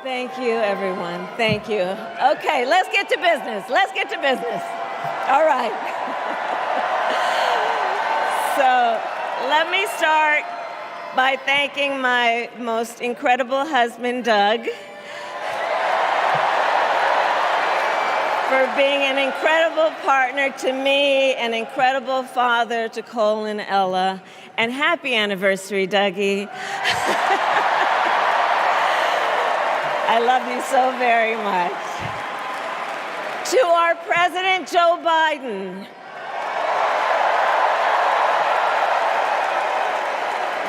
Thank you, everyone. Thank you. Okay, let's get to business. Let's get to business. All right. So let me start by thanking my most incredible husband, Doug, for being an incredible partner to me, an incredible father to Cole and Ella, and happy anniversary, Dougie. I love you so very much. To our President, Joe Biden.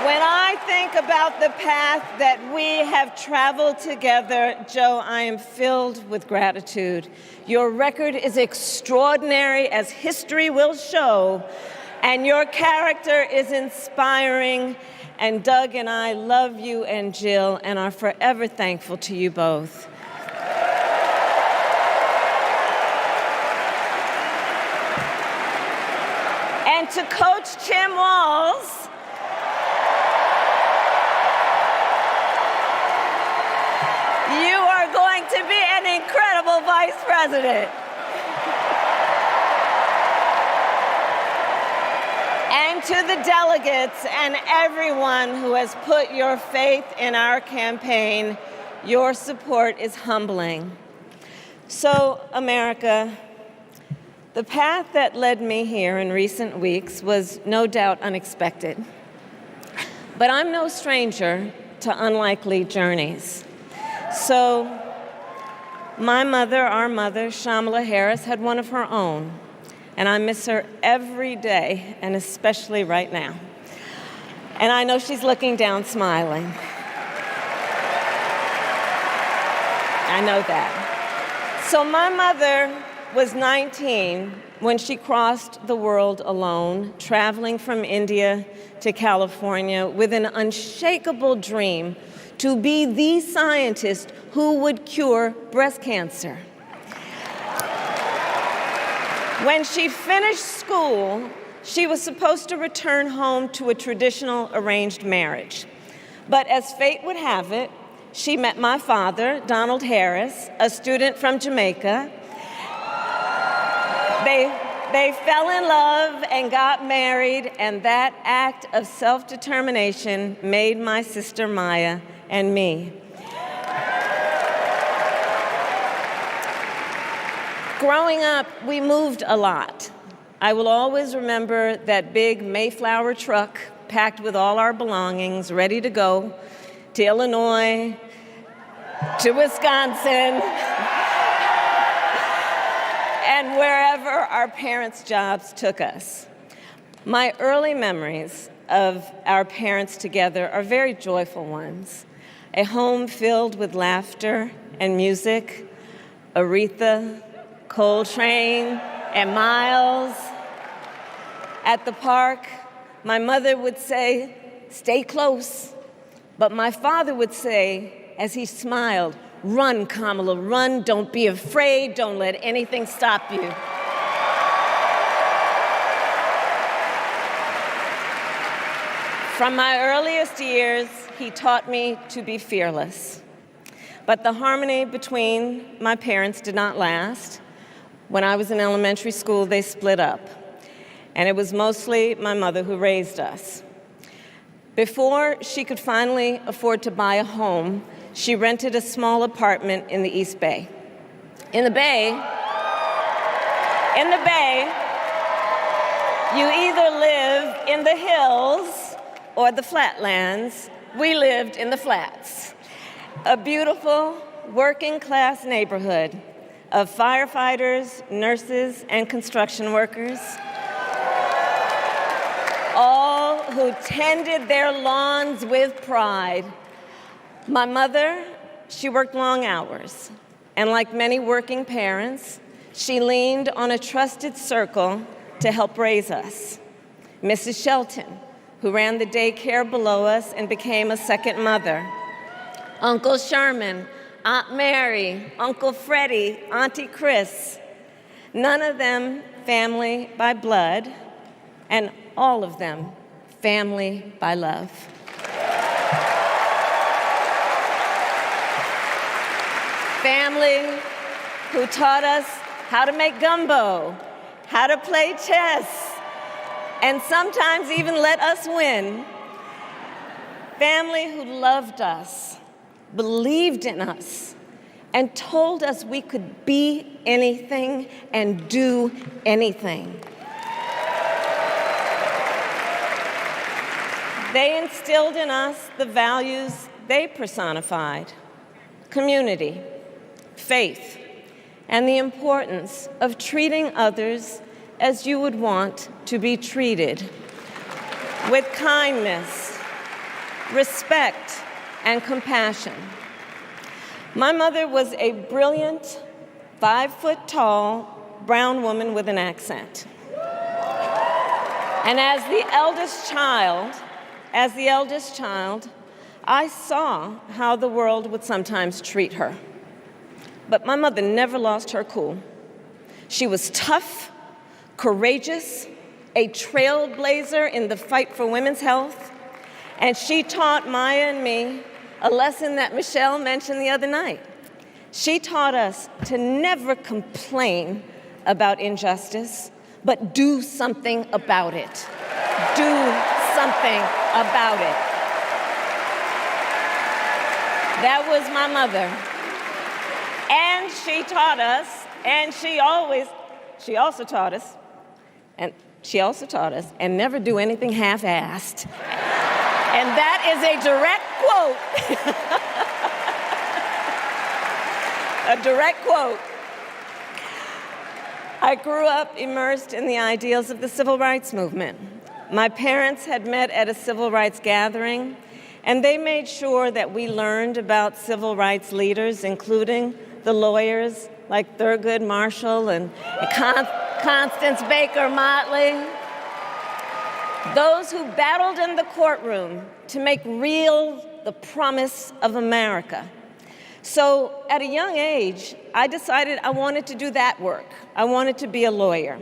When I think about the path that we have traveled together, Joe, I am filled with gratitude. Your record is extraordinary, as history will show, and your character is inspiring. And Doug and I love you and Jill and are forever thankful to you both. And to Coach Tim Walz, you are going to be an incredible vice president. And to the delegates and everyone who has put your faith in our campaign, your support is humbling. So, America, the path that led me here in recent weeks was no doubt unexpected. But I'm no stranger to unlikely journeys. So, my mother, our mother, Kamala Harris, had one of her own. And I miss her every day, and especially right now. And I know she's looking down smiling. I know that. So my mother was 19 when she crossed the world alone, traveling from India to California with an unshakable dream to be the scientist who would cure breast cancer. When she finished school, she was supposed to return home to a traditional arranged marriage. But as fate would have it, she met my father, Donald Harris, a student from Jamaica. They fell in love and got married, and that act of self-determination made my sister Maya and me. Growing up, we moved a lot. I will always remember that big Mayflower truck packed with all our belongings, ready to go to Illinois, to Wisconsin, and wherever our parents' jobs took us. My early memories of our parents together are very joyful ones. A home filled with laughter and music, Aretha, Coltrane, and Miles. At the park, my mother would say, "Stay close." But my father would say, as he smiled, "Run, Kamala, run. Don't be afraid. Don't let anything stop you." From my earliest years, he taught me to be fearless. But the harmony between my parents did not last. When I was in elementary school, they split up, and it was mostly my mother who raised us. Before she could finally afford to buy a home, she rented a small apartment in the East Bay. In the Bay, you either live in the hills or the flatlands. We lived in the flats, a beautiful working-class neighborhood of firefighters, nurses, and construction workers, all who tended their lawns with pride. My mother, she worked long hours, and like many working parents, she leaned on a trusted circle to help raise us. Mrs. Shelton, who ran the daycare below us and became a second mother. Uncle Sherman, Aunt Mary, Uncle Freddie, Auntie Chris. None of them family by blood, and all of them family by love. family who taught us how to make gumbo, how to play chess, and sometimes even let us win. Family who loved us, believed in us, and told us we could be anything and do anything. They instilled in us the values they personified: community, faith, and the importance of treating others as you would want to be treated, with kindness, respect, and compassion. My mother was a brilliant, 5-foot-tall, brown woman with an accent. And as the eldest child, I saw how the world would sometimes treat her. But my mother never lost her cool. She was tough, courageous, a trailblazer in the fight for women's health, and she taught Maya and me a lesson that Michelle mentioned the other night. She taught us to never complain about injustice, but do something about it. Do something about it. That was my mother. And she taught us, and she also taught us, and never do anything half-assed. And that is a direct quote. A direct quote. I grew up immersed in the ideals of the civil rights movement. My parents had met at a civil rights gathering, and they made sure that we learned about civil rights leaders, including the lawyers like Thurgood Marshall and Constance Baker Motley, those who battled in the courtroom to make real the promise of America. So at a young age, I decided I wanted to do that work. I wanted to be a lawyer.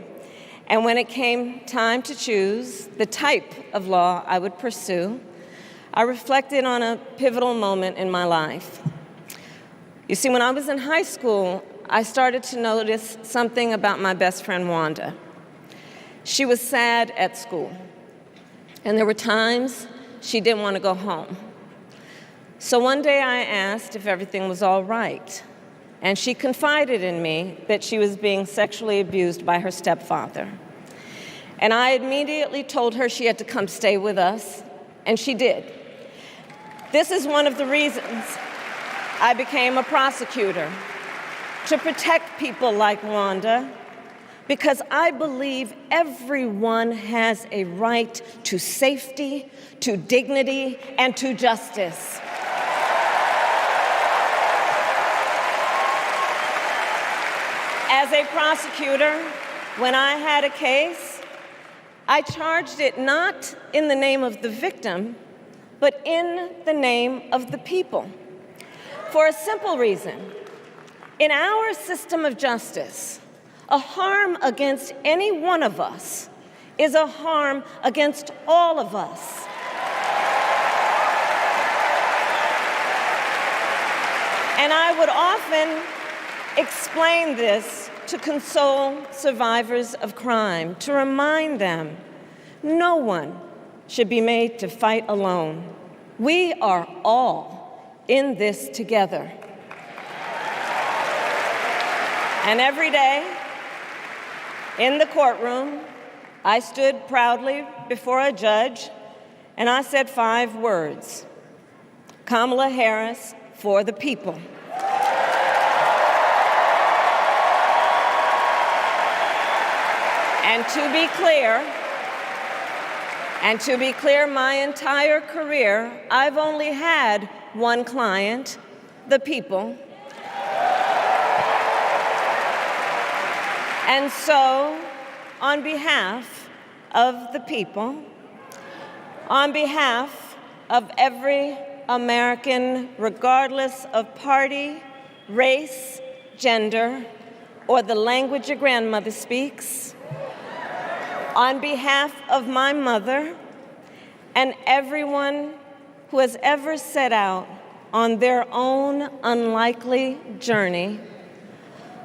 And when it came time to choose the type of law I would pursue, I reflected on a pivotal moment in my life. You see, when I was in high school, I started to notice something about my best friend, Wanda. She was sad at school, and there were times she didn't want to go home. So one day I asked if everything was all right, and she confided in me that she was being sexually abused by her stepfather. And I immediately told her she had to come stay with us, and she did. This is one of the reasons I became a prosecutor, to protect people like Wanda, because I believe everyone has a right to safety, to dignity, and to justice. As a prosecutor, when I had a case, I charged it not in the name of the victim, but in the name of the people. For a simple reason. In our system of justice, a harm against any one of us is a harm against all of us. And I would often explain this to console survivors of crime, to remind them no one should be made to fight alone. We are all in this together. And every day, in the courtroom, I stood proudly before a judge, and I said 5 words: Kamala Harris for the people. And to be clear, my entire career, I've only had one client, the people. And so, on behalf of the people, on behalf of every American, regardless of party, race, gender, or the language your grandmother speaks, on behalf of my mother and everyone who has ever set out on their own unlikely journey,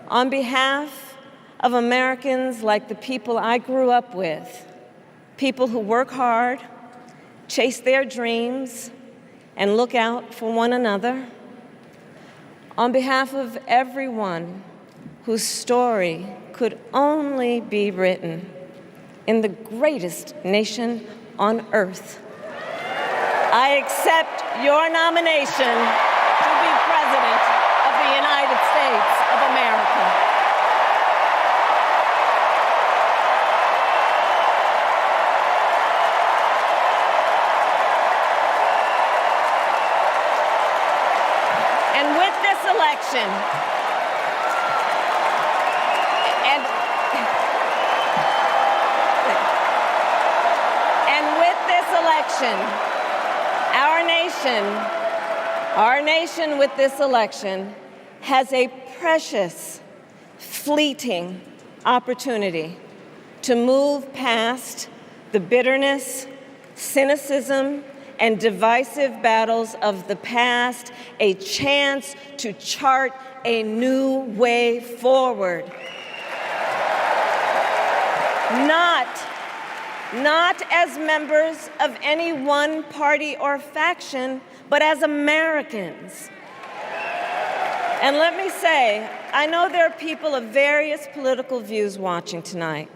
on behalf of Americans like the people I grew up with, people who work hard, chase their dreams, and look out for one another, on behalf of everyone whose story could only be written in the greatest nation on earth, I accept your nomination to be President of the United States of America. And with this election, our nation with this election has a precious, fleeting opportunity to move past the bitterness, cynicism, and divisive battles of the past, a chance to chart a new way forward. Not as members of any one party or faction, but as Americans. And let me say, I know there are people of various political views watching tonight,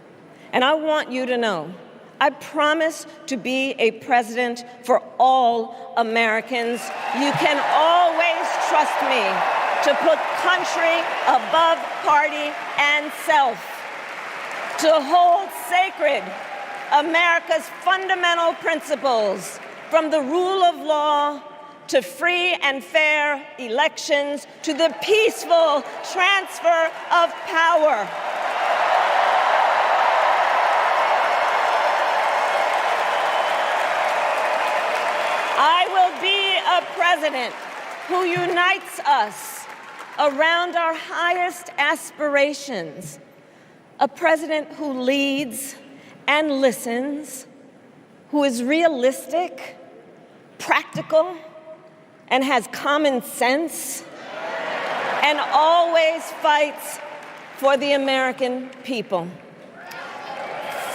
and I want you to know, I promise to be a president for all Americans. You can always trust me to put country above party and self, to hold sacred America's fundamental principles, from the rule of law to free and fair elections to the peaceful transfer of power. I will be a president who unites us around our highest aspirations, a president who leads and listens, who is realistic, practical, and has common sense, and always fights for the American people.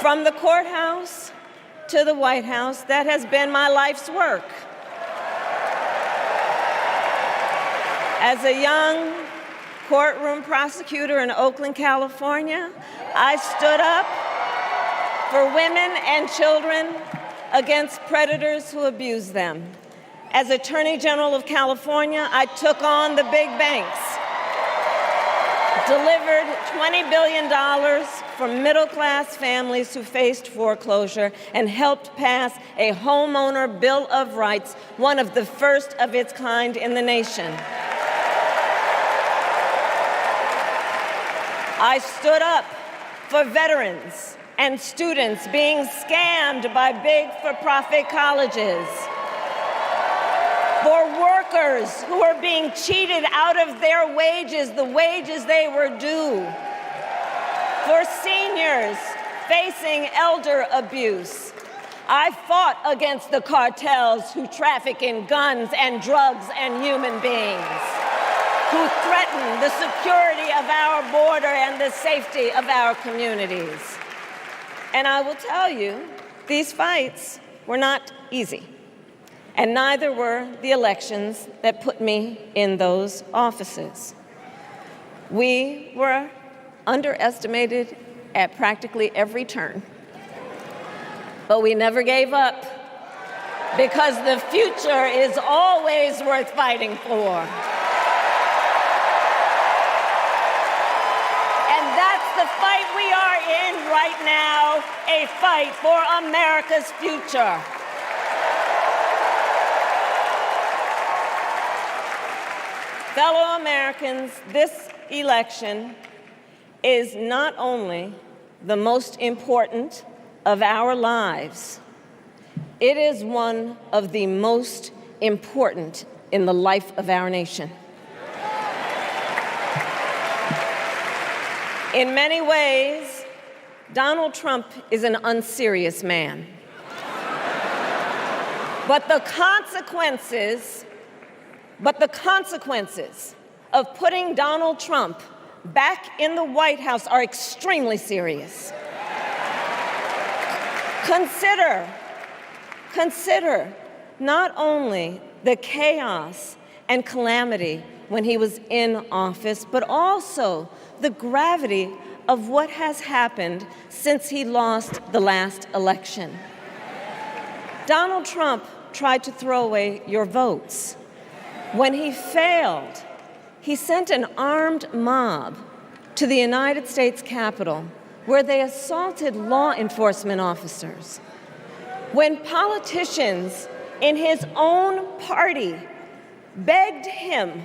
From the courthouse to the White House, that has been my life's work. As a young courtroom prosecutor in Oakland, California, I stood up for women and children against predators who abuse them. As Attorney General of California, I took on the big banks, delivered $20 billion for middle-class families who faced foreclosure, and helped pass a homeowner Bill of Rights, one of the first of its kind in the nation. I stood up for veterans and students being scammed by big for-profit colleges, for workers who are being cheated out of their wages, the wages they were due, for seniors facing elder abuse. I fought against the cartels who traffic in guns and drugs and human beings, who threaten the security of our border and the safety of our communities. And I will tell you, these fights were not easy, and neither were the elections that put me in those offices. We were underestimated at practically every turn, but we never gave up, because the future is always worth fighting for. The fight we are in right now, a fight for America's future. Fellow Americans, this election is not only the most important of our lives, it is one of the most important in the life of our nation. In many ways, Donald Trump is an unserious man. But the consequences But the consequences of putting Donald Trump back in the White House are extremely serious. Consider not only the chaos and calamity when he was in office, but also the gravity of what has happened since he lost the last election. Donald Trump tried to throw away your votes. When he failed, he sent an armed mob to the United States Capitol, where they assaulted law enforcement officers. When politicians in his own party begged him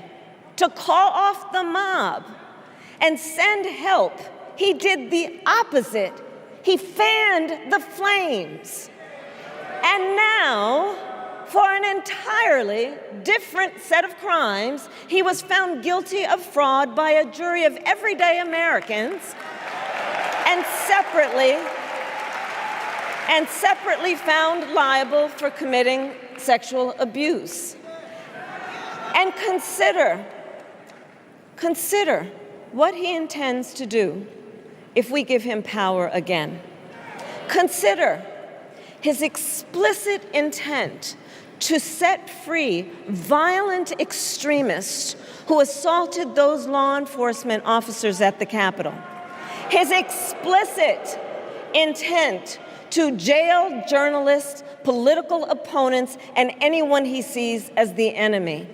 to call off the mob and send help, he did the opposite. He fanned the flames. And now, for an entirely different set of crimes, he was found guilty of fraud by a jury of everyday Americans and separately found liable for committing sexual abuse. And consider what he intends to do if we give him power again. Consider his explicit intent to set free violent extremists who assaulted those law enforcement officers at the Capitol. His explicit intent to jail journalists, political opponents, and anyone he sees as the enemy.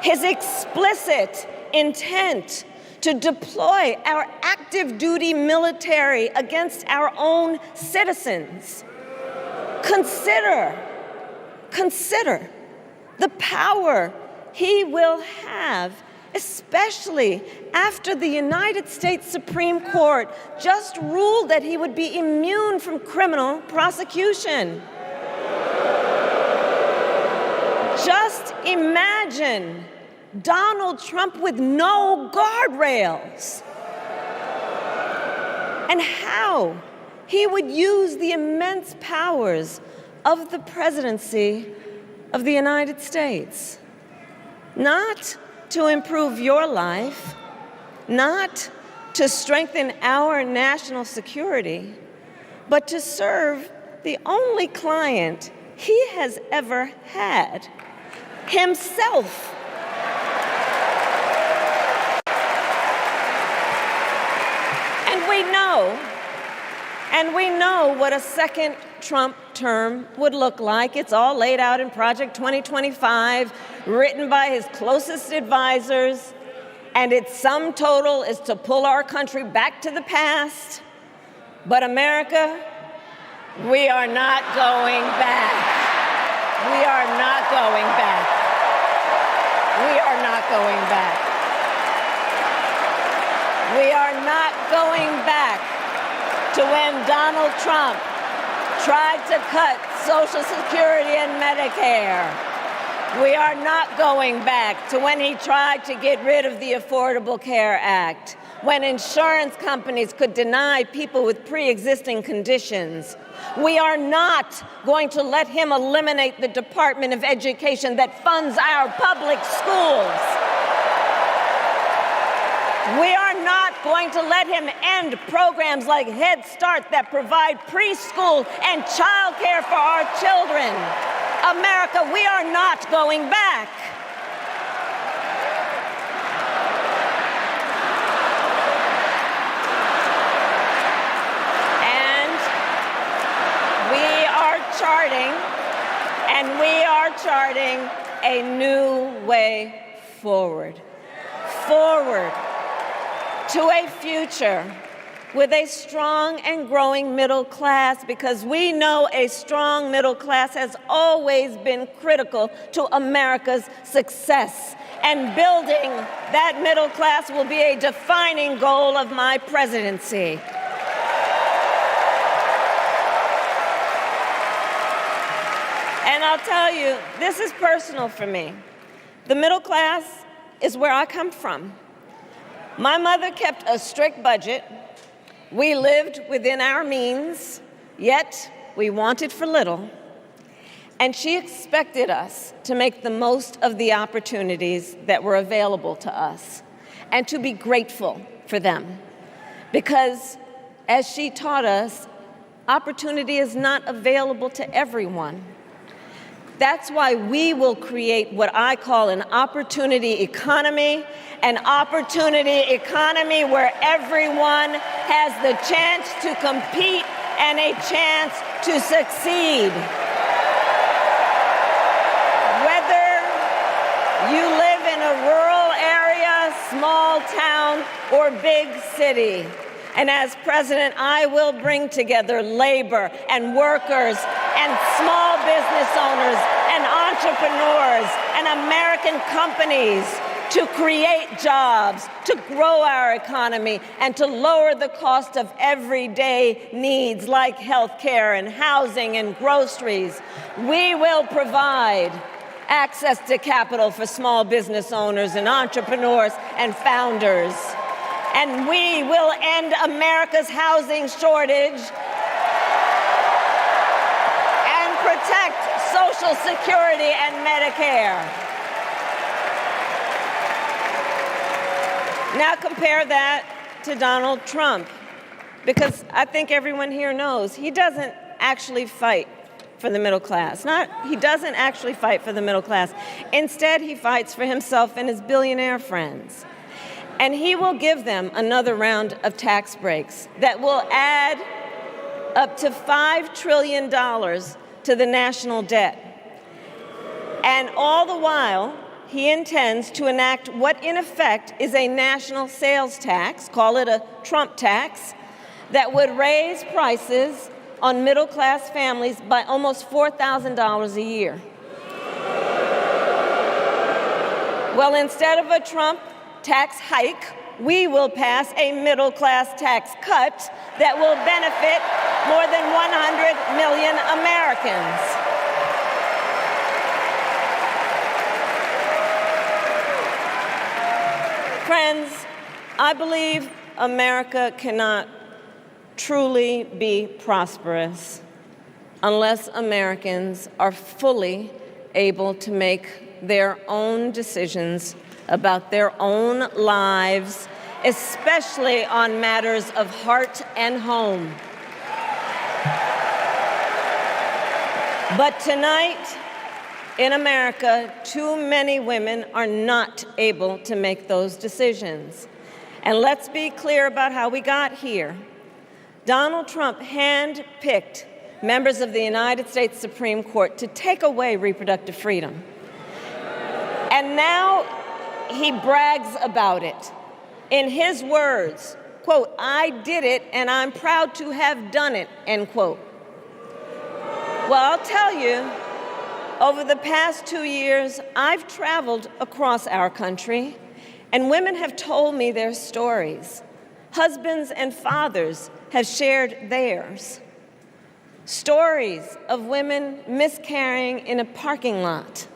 His explicit intent to deploy our active duty military against our own citizens. Consider the power he will have, especially after the United States Supreme Court just ruled that he would be immune from criminal prosecution. Just imagine Donald Trump with no guardrails, and how he would use the immense powers of the presidency of the United States, not to improve your life, not to strengthen our national security, but to serve the only client he has ever had, himself. And we know what a second Trump term would look like. It's all laid out in Project 2025, written by his closest advisors, and its sum total is to pull our country back to the past. But America, we are not going back. We are not going back. We are not going back. We are not going back to when Donald Trump tried to cut Social Security and Medicare. We are not going back to when he tried to get rid of the Affordable Care Act, when insurance companies could deny people with pre-existing conditions. We are not going to let him eliminate the Department of Education that funds our public schools. We are not going to let him end programs like Head Start that provide preschool and childcare for our children. America, we are not going back. And we are charting a new way forward. To a future with a strong and growing middle class, because we know a strong middle class has always been critical to America's success. And building that middle class will be a defining goal of my presidency. And I'll tell you, this is personal for me. The middle class is where I come from. My mother kept a strict budget. We lived within our means, yet we wanted for little. And she expected us to make the most of the opportunities that were available to us and to be grateful for them. Because, as she taught us, opportunity is not available to everyone. That's why we will create what I call an opportunity economy where everyone has the chance to compete and a chance to succeed. Whether you live in a rural area, small town, or big city. And as president, I will bring together labor and workers and small business owners and entrepreneurs and American companies to create jobs, to grow our economy, and to lower the cost of everyday needs like health care and housing and groceries. We will provide access to capital for small business owners and entrepreneurs and founders. And we will end America's housing shortage and protect Social Security and Medicare. Now compare that to Donald Trump, because I think everyone here knows he doesn't actually fight for the middle class. He doesn't actually fight for the middle class. Instead, he fights for himself and his billionaire friends. And he will give them another round of tax breaks that will add up to $5 trillion to the national debt. And all the while, he intends to enact what in effect is a national sales tax, call it a Trump tax, that would raise prices on middle-class families by almost $4,000 a year. Well, instead of a Trump tax hike, we will pass a middle-class tax cut that will benefit more than 100 million Americans. Friends, I believe America cannot truly be prosperous unless Americans are fully able to make their own decisions about their own lives, especially on matters of heart and home. But tonight, in America, too many women are not able to make those decisions. And let's be clear about how we got here. Donald Trump handpicked members of the United States Supreme Court to take away reproductive freedom. And now he brags about it. In his words, quote, "I did it and I'm proud to have done it," end quote. Well, I'll tell you, over the past 2 years, I've traveled across our country, and women have told me their stories. Husbands and fathers have shared theirs. Stories of women miscarrying in a parking lot,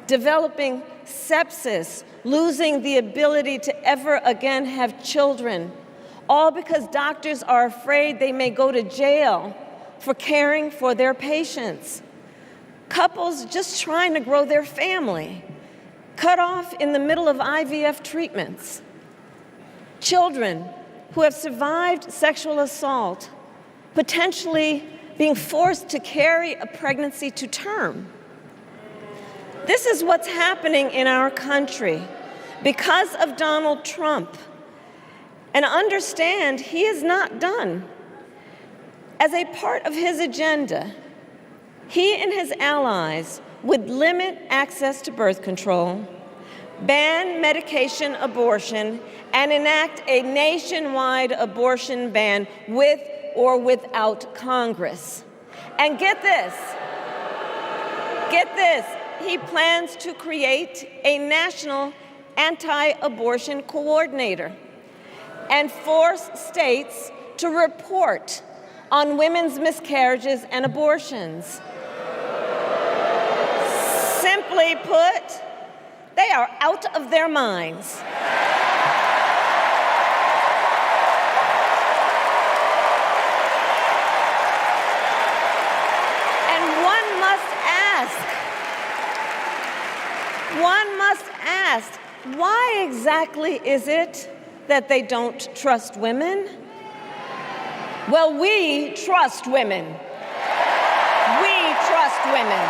developing sepsis, losing the ability to ever again have children, all because doctors are afraid they may go to jail for caring for their patients. Couples just trying to grow their family, cut off in the middle of IVF treatments. Children who have survived sexual assault, potentially being forced to carry a pregnancy to term. This is what's happening in our country because of Donald Trump. And understand, he is not done. As a part of his agenda, he and his allies would limit access to birth control, ban medication abortion, and enact a nationwide abortion ban with or without Congress. And get this, he plans to create a national anti-abortion coordinator and force states to report on women's miscarriages and abortions. Simply put, they are out of their minds. And one must asked, why exactly is it that they don't trust women? Well, we trust women. We trust women.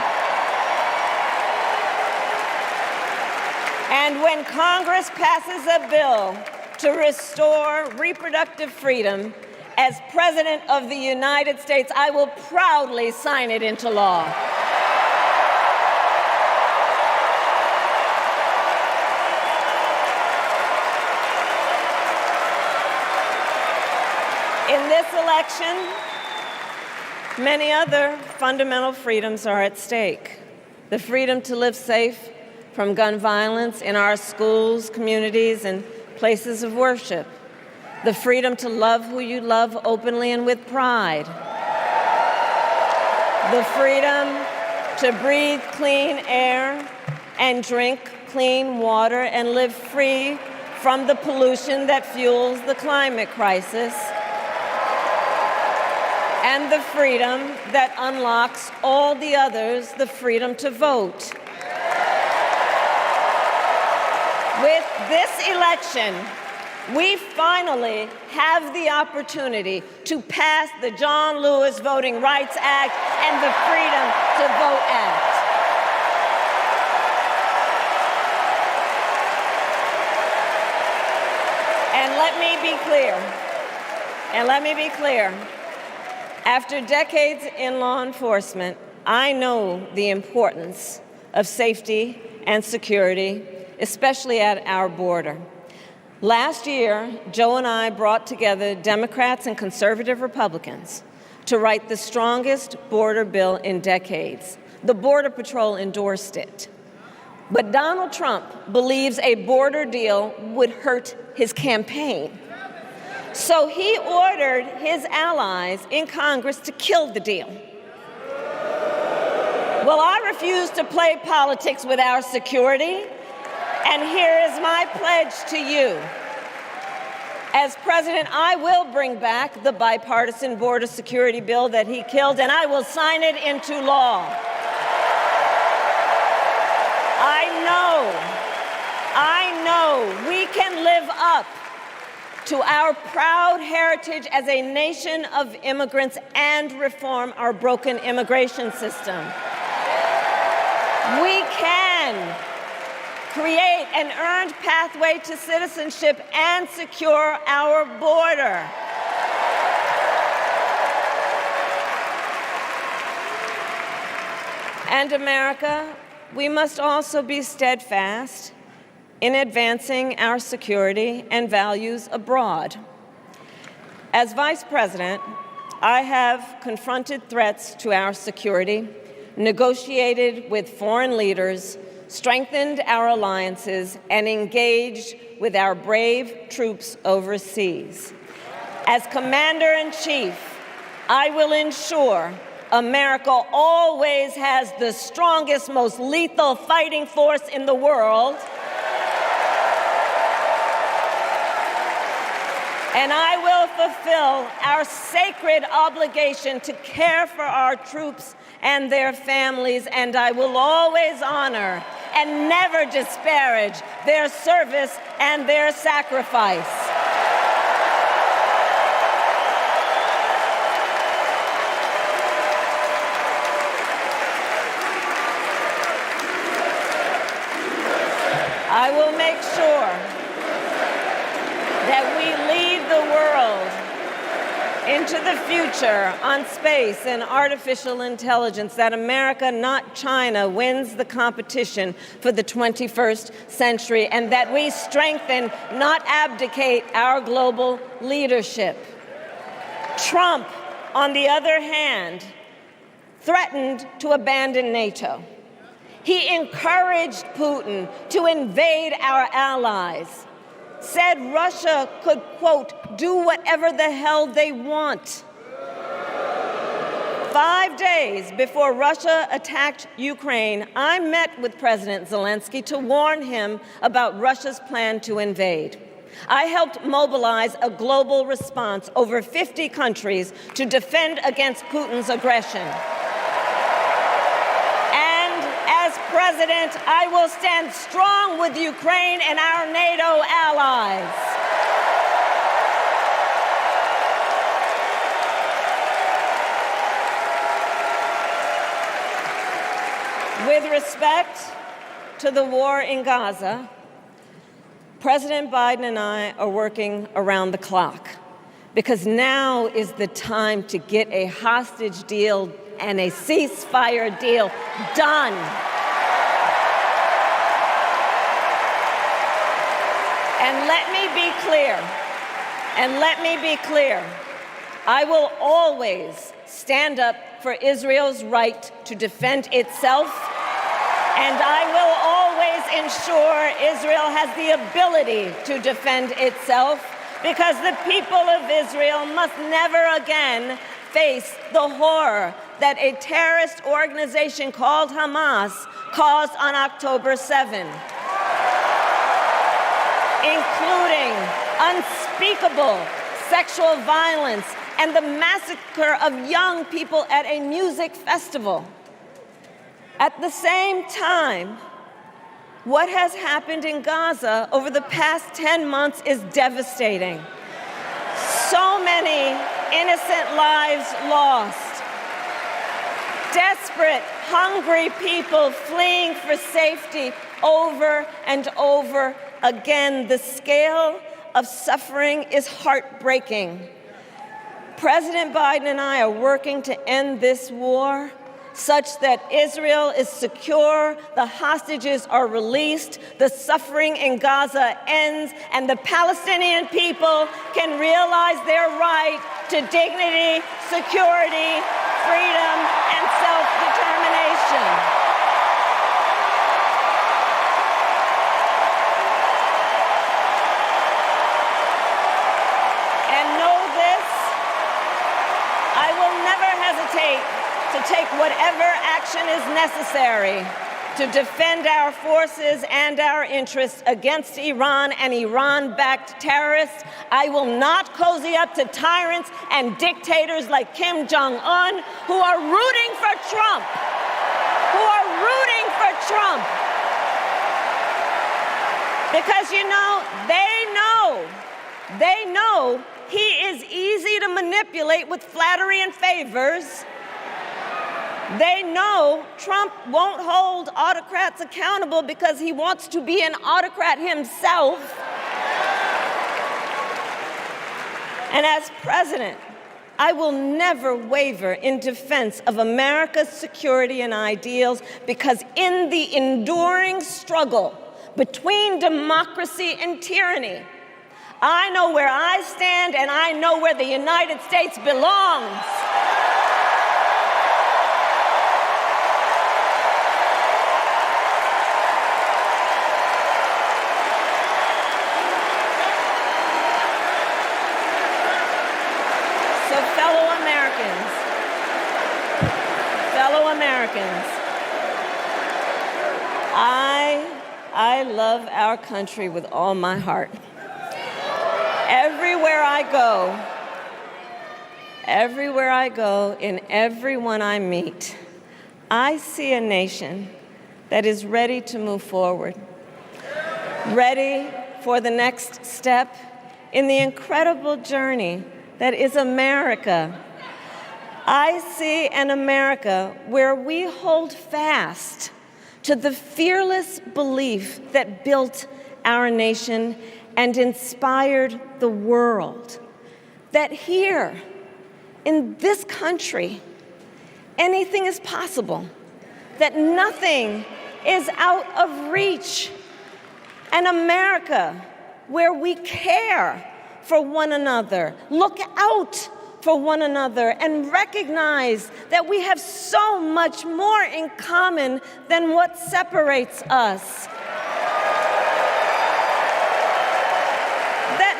And when Congress passes a bill to restore reproductive freedom, as President of the United States, I will proudly sign it into law. In this election, many other fundamental freedoms are at stake. The freedom to live safe from gun violence in our schools, communities, and places of worship. The freedom to love who you love openly and with pride. The freedom to breathe clean air and drink clean water and live free from the pollution that fuels the climate crisis. And the freedom that unlocks all the others, the freedom to vote. With this election, we finally have the opportunity to pass the John Lewis Voting Rights Act and the Freedom to Vote Act. And let me be clear. After decades in law enforcement, I know the importance of safety and security, especially at our border. Last year, Joe and I brought together Democrats and conservative Republicans to write the strongest border bill in decades. The Border Patrol endorsed it. But Donald Trump believes a border deal would hurt his campaign. So he ordered his allies in Congress to kill the deal. Well, I refuse to play politics with our security. And here is my pledge to you. As president, I will bring back the bipartisan border security bill that he killed, and I will sign it into law. I know we can live up to our proud heritage as a nation of immigrants and reform our broken immigration system. We can create an earned pathway to citizenship and secure our border. And America, we must also be steadfast in advancing our security and values abroad. As Vice President, I have confronted threats to our security, negotiated with foreign leaders, strengthened our alliances, and engaged with our brave troops overseas. As Commander-in-Chief, I will ensure America always has the strongest, most lethal fighting force in the world. And I will fulfill our sacred obligation to care for our troops and their families, and I will always honor and never disparage their service and their sacrifice. I will make sure that we lead the world into the future on space and artificial intelligence, that America, not China, wins the competition for the 21st century, and that we strengthen, not abdicate, our global leadership. Trump, on the other hand, threatened to abandon NATO. He encouraged Putin to invade our allies, said Russia could, quote, do whatever the hell they want. 5 days before Russia attacked Ukraine, I met with President Zelensky to warn him about Russia's plan to invade. I helped mobilize a global response, over 50 countries, to defend against Putin's aggression. And as President, I will stand strong with Ukraine and our NATO allies. With respect to the war in Gaza, President Biden and I are working around the clock because now is the time to get a hostage deal and a ceasefire deal done. And let me be clear, I will always stand up for Israel's right to defend itself, and I will always ensure Israel has the ability to defend itself, because the people of Israel must never again face the horror that a terrorist organization called Hamas caused on October 7, including unspeakable sexual violence and the massacre of young people at a music festival. At the same time, what has happened in Gaza over the past 10 months is devastating. So many innocent lives lost. Desperate, hungry people fleeing for safety over and over again. The scale of suffering is heartbreaking. President Biden and I are working to end this war such that Israel is secure, the hostages are released, the suffering in Gaza ends, and the Palestinian people can realize their right to dignity, security, freedom, and self-determination. And know this, I will never hesitate to take whatever action is necessary to defend our forces and our interests against Iran and Iran-backed terrorists. I will not cozy up to tyrants and dictators like Kim Jong-un who are rooting for Trump, Because, they know he is easy to manipulate with flattery and favors. They know Trump won't hold autocrats accountable because he wants to be an autocrat himself. And as president, I will never waver in defense of America's security and ideals, because in the enduring struggle between democracy and tyranny, I know where I stand and I know where the United States belongs. Fellow Americans, I love our country with all my heart. Everywhere I go, in everyone I meet, I see a nation that is ready to move forward, ready for the next step in the incredible journey that is America. I see an America where we hold fast to the fearless belief that built our nation and inspired the world, that here in this country, anything is possible, that nothing is out of reach. An America where we care for one another, look out for one another, and recognize that we have so much more in common than what separates us. That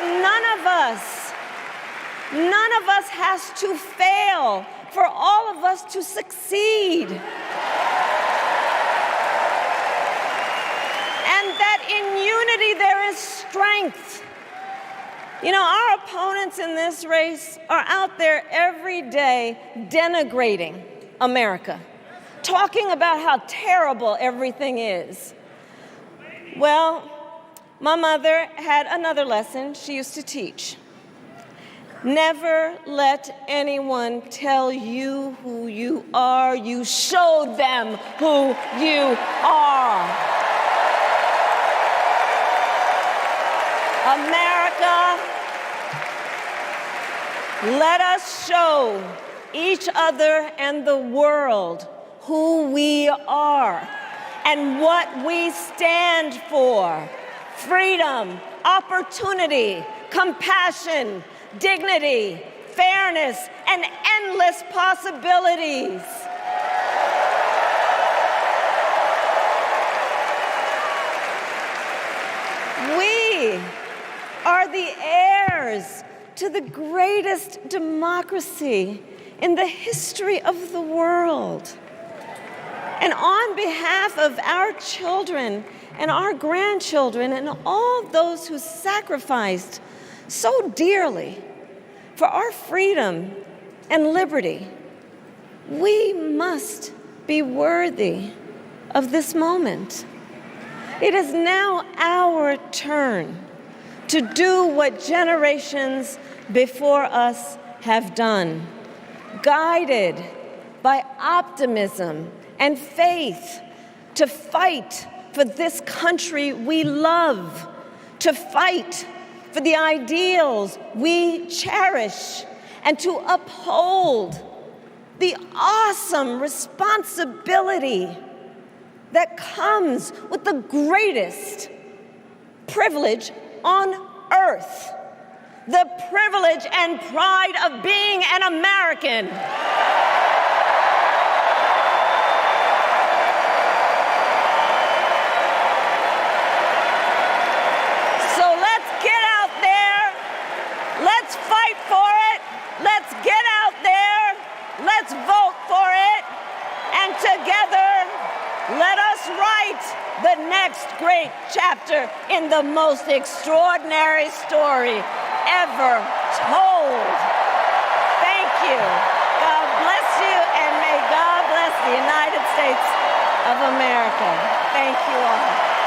none of us has to fail for all of us to succeed. And that in unity there is strength. Our opponents in this race are out there every day denigrating America, talking about how terrible everything is. Well, my mother had another lesson she used to teach. Never let anyone tell you who you are. You show them who you are. America, let us show each other and the world who we are and what we stand for. Freedom, opportunity, compassion, dignity, fairness, and endless possibilities. We are the heirs to the greatest democracy in the history of the world. And on behalf of our children and our grandchildren and all those who sacrificed so dearly for our freedom and liberty, we must be worthy of this moment. It is now our turn to do what generations before us have done, guided by optimism and faith, to fight for this country we love, to fight for the ideals we cherish, and to uphold the awesome responsibility that comes with the greatest privilege on earth, the privilege and pride of being an American. So let's get out there, let's fight for it, let's get out there, let's vote for it, and together let us write the next great chapter in the most extraordinary story ever told. Thank you. God bless you, and may God bless the United States of America. Thank you all.